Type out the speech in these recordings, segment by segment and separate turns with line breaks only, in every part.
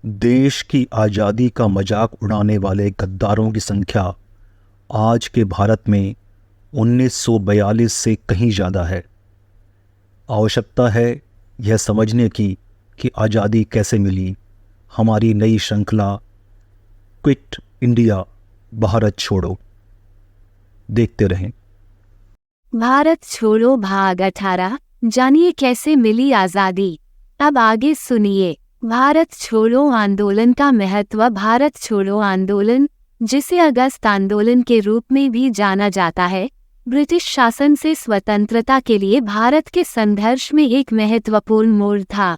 देश की आज़ादी का मजाक उड़ाने वाले गद्दारों की संख्या आज के भारत में 1942 से कहीं ज़्यादा है। आवश्यकता है यह समझने की कि आज़ादी कैसे मिली। हमारी नई श्रृंखला क्विट इंडिया भारत छोड़ो, देखते रहें।
भारत छोड़ो भाग 18, जानिए कैसे मिली आज़ादी। अब आगे सुनिए। भारत छोड़ो आंदोलन का महत्व। भारत छोड़ो आंदोलन, जिसे अगस्त आंदोलन के रूप में भी जाना जाता है, ब्रिटिश शासन से स्वतंत्रता के लिए भारत के संघर्ष में एक महत्वपूर्ण मोड़ था।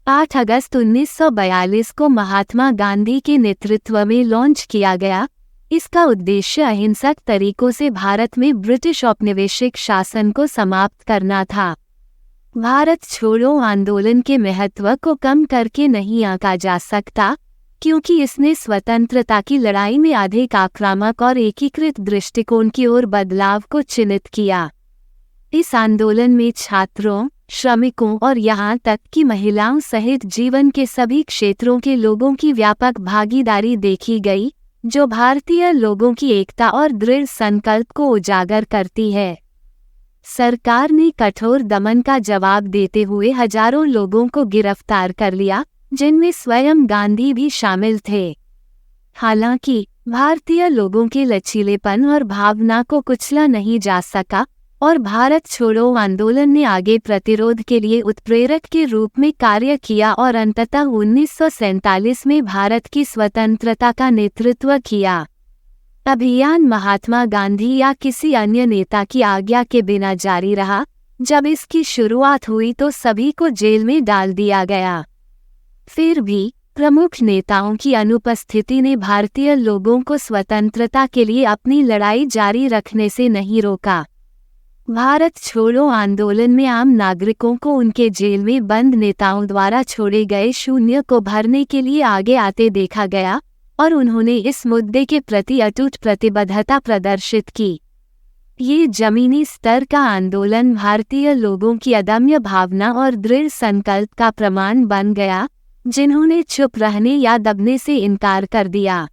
8 अगस्त 1942 को महात्मा गांधी के नेतृत्व में लॉन्च किया गया। इसका उद्देश्य अहिंसक तरीकों से भारत में ब्रिटिश औपनिवेशिक शासन को समाप्त करना था। भारत छोड़ो आंदोलन के महत्व को कम करके नहीं आंका जा सकता, क्योंकि इसने स्वतंत्रता की लड़ाई में अधिक आक्रामक और एकीकृत दृष्टिकोण की ओर बदलाव को चिन्हित किया। इस आंदोलन में छात्रों, श्रमिकों और यहाँ तक कि महिलाओं सहित जीवन के सभी क्षेत्रों के लोगों की व्यापक भागीदारी देखी गई, जो भारतीय लोगों की एकता और दृढ़ संकल्प को उजागर करती है। सरकार ने कठोर दमन का जवाब देते हुए हजारों लोगों को गिरफ्तार कर लिया, जिनमें स्वयं गांधी भी शामिल थे। हालांकि भारतीय लोगों के लचीलेपन और भावना को कुचला नहीं जा सका और भारत छोड़ो आंदोलन ने आगे प्रतिरोध के लिए उत्प्रेरक के रूप में कार्य किया और अंततः 1947 में भारत की स्वतंत्रता का नेतृत्व किया। अभियान महात्मा गांधी या किसी अन्य नेता की आज्ञा के बिना जारी रहा। जब इसकी शुरुआत हुई तो सभी को जेल में डाल दिया गया। फिर भी प्रमुख नेताओं की अनुपस्थिति ने भारतीय लोगों को स्वतंत्रता के लिए अपनी लड़ाई जारी रखने से नहीं रोका। भारत छोड़ो आंदोलन में आम नागरिकों को उनके जेल में बंद नेताओं द्वारा छोड़े गए शून्य को भरने के लिए आगे आते देखा गया और उन्होंने इस मुद्दे के प्रति अटूट प्रतिबद्धता प्रदर्शित की। ये जमीनी स्तर का आंदोलन भारतीय लोगों की अदम्य भावना और दृढ़ संकल्प का प्रमाण बन गया, जिन्होंने चुप रहने या दबने से इनकार कर दिया।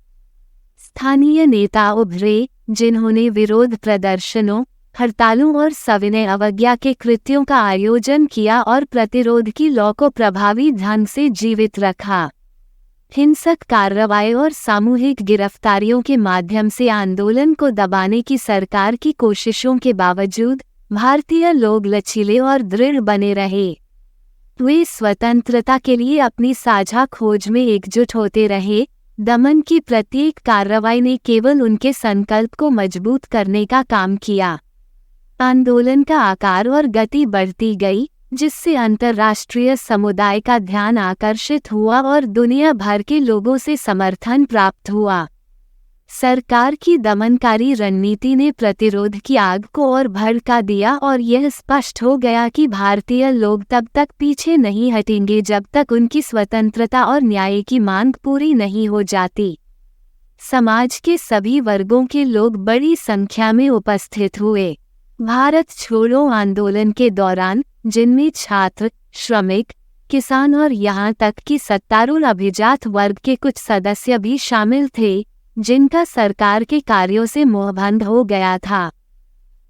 स्थानीय नेता उभरे, जिन्होंने विरोध प्रदर्शनों, हड़तालों और सविनय अवज्ञा के कृत्यों का आयोजन किया और प्रतिरोध की लौ को प्रभावी ढंग से जीवित रखा। हिंसक कार्रवाई और सामूहिक गिरफ्तारियों के माध्यम से आंदोलन को दबाने की सरकार की कोशिशों के बावजूद भारतीय लोग लचीले और दृढ़ बने रहे। वे स्वतंत्रता के लिए अपनी साझा खोज में एकजुट होते रहे। दमन की प्रत्येक कार्रवाई ने केवल उनके संकल्प को मजबूत करने का काम किया। आंदोलन का आकार और गति बढ़ती गई, जिससे अंतर्राष्ट्रीय समुदाय का ध्यान आकर्षित हुआ और दुनिया भर के लोगों से समर्थन प्राप्त हुआ। सरकार की दमनकारी रणनीति ने प्रतिरोध की आग को और भड़का दिया और यह स्पष्ट हो गया कि भारतीय लोग तब तक पीछे नहीं हटेंगे जब तक उनकी स्वतंत्रता और न्याय की मांग पूरी नहीं हो जाती। समाज के सभी वर्गों के लोग बड़ी संख्या में उपस्थित हुए। भारत छोड़ो आंदोलन के दौरान, जिनमें छात्र, श्रमिक, किसान और यहाँ तक कि सत्तारूढ़ अभिजात वर्ग के कुछ सदस्य भी शामिल थे, जिनका सरकार के कार्यों से मोहभंग हो गया था।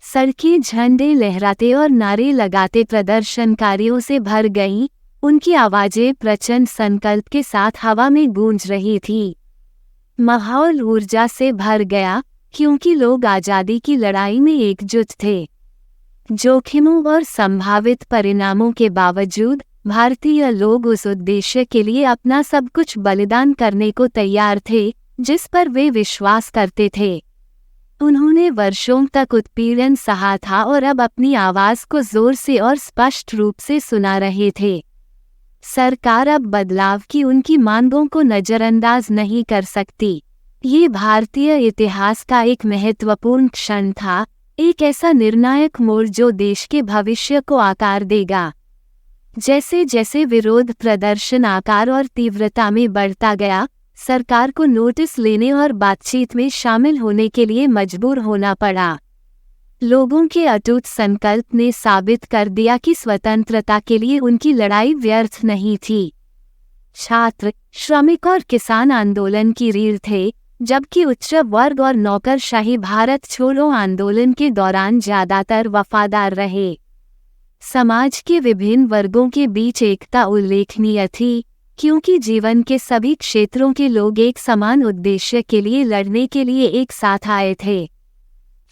सड़कें झंडे लहराते और नारे लगाते प्रदर्शनकारियों से भर गईं। उनकी आवाजें प्रचंड संकल्प के साथ हवा में गूंज रही थी। माहौल ऊर्जा से भर गया, क्योंकि लोग आज़ादी की लड़ाई में एकजुट थे। जोखिमों और संभावित परिणामों के बावजूद भारतीय लोग उस उद्देश्य के लिए अपना सब कुछ बलिदान करने को तैयार थे, जिस पर वे विश्वास करते थे। उन्होंने वर्षों तक उत्पीड़न सहा था और अब अपनी आवाज को जोर से और स्पष्ट रूप से सुना रहे थे। सरकार अब बदलाव की उनकी मांगों को नजरअंदाज नहीं कर सकती। ये भारतीय इतिहास का एक महत्वपूर्ण क्षण था, एक ऐसा निर्णायक मोड़ जो देश के भविष्य को आकार देगा। जैसे जैसे विरोध प्रदर्शन आकार और तीव्रता में बढ़ता गया, सरकार को नोटिस लेने और बातचीत में शामिल होने के लिए मजबूर होना पड़ा। लोगों के अटूट संकल्प ने साबित कर दिया कि स्वतंत्रता के लिए उनकी लड़ाई व्यर्थ नहीं थी। छात्र, श्रमिक और किसान आंदोलन की रीढ़ थे, जबकि उच्च वर्ग और नौकरशाही भारत छोड़ो आंदोलन के दौरान ज्यादातर वफादार रहे। समाज के विभिन्न वर्गों के बीच एकता उल्लेखनीय थी, क्योंकि जीवन के सभी क्षेत्रों के लोग एक समान उद्देश्य के लिए लड़ने के लिए एक साथ आए थे।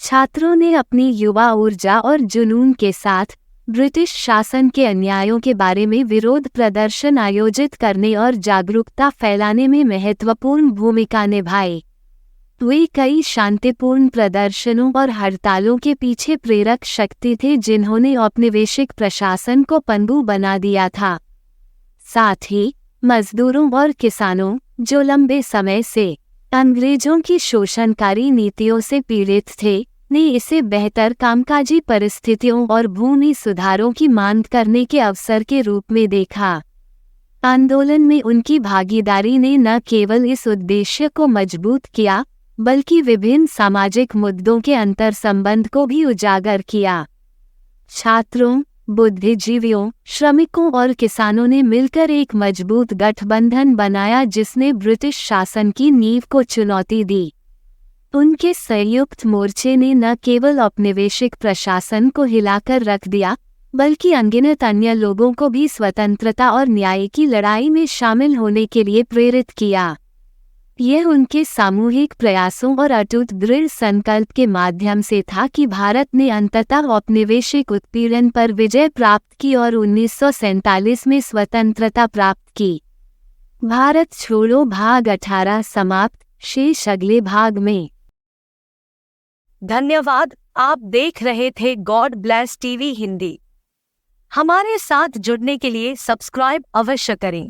छात्रों ने अपनी युवा ऊर्जा और जुनून के साथ ब्रिटिश शासन के अन्यायों के बारे में विरोध प्रदर्शन आयोजित करने और जागरूकता फैलाने में महत्वपूर्ण भूमिका निभाई। वे कई शांतिपूर्ण प्रदर्शनों और हड़तालों के पीछे प्रेरक शक्ति थे जिन्होंने औपनिवेशिक प्रशासन को पनडुब्बी बना दिया था। साथ ही मजदूरों और किसानों, जो लंबे समय से अंग्रेजों की शोषणकारी नीतियों से पीड़ित थे, ने इसे बेहतर कामकाजी परिस्थितियों और भूमि सुधारों की मांग करने के अवसर के रूप में देखा। आंदोलन में उनकी भागीदारी ने न केवल इस उद्देश्य को मजबूत किया, बल्कि विभिन्न सामाजिक मुद्दों के अंतर्संबंध को भी उजागर किया। छात्रों, बुद्धिजीवियों, श्रमिकों और किसानों ने मिलकर एक मजबूत गठबंधन बनाया जिसने ब्रिटिश शासन की नींव को चुनौती दी। उनके संयुक्त मोर्चे ने न केवल औपनिवेशिक प्रशासन को हिलाकर रख दिया, बल्कि अनगिनत अन्य लोगों को भी स्वतंत्रता और न्याय की लड़ाई में शामिल होने के लिए प्रेरित किया। यह उनके सामूहिक प्रयासों और अटूट दृढ़ संकल्प के माध्यम से था कि भारत ने अंततः औपनिवेशिक उत्पीड़न पर विजय प्राप्त की और 1947 में स्वतंत्रता प्राप्त की। भारत छोड़ो भाग 18 समाप्त। शेष अगले भाग में।
धन्यवाद। आप देख रहे थे गॉड ब्लेस टीवी हिंदी। हमारे साथ जुड़ने के लिए सब्सक्राइब अवश्य करें।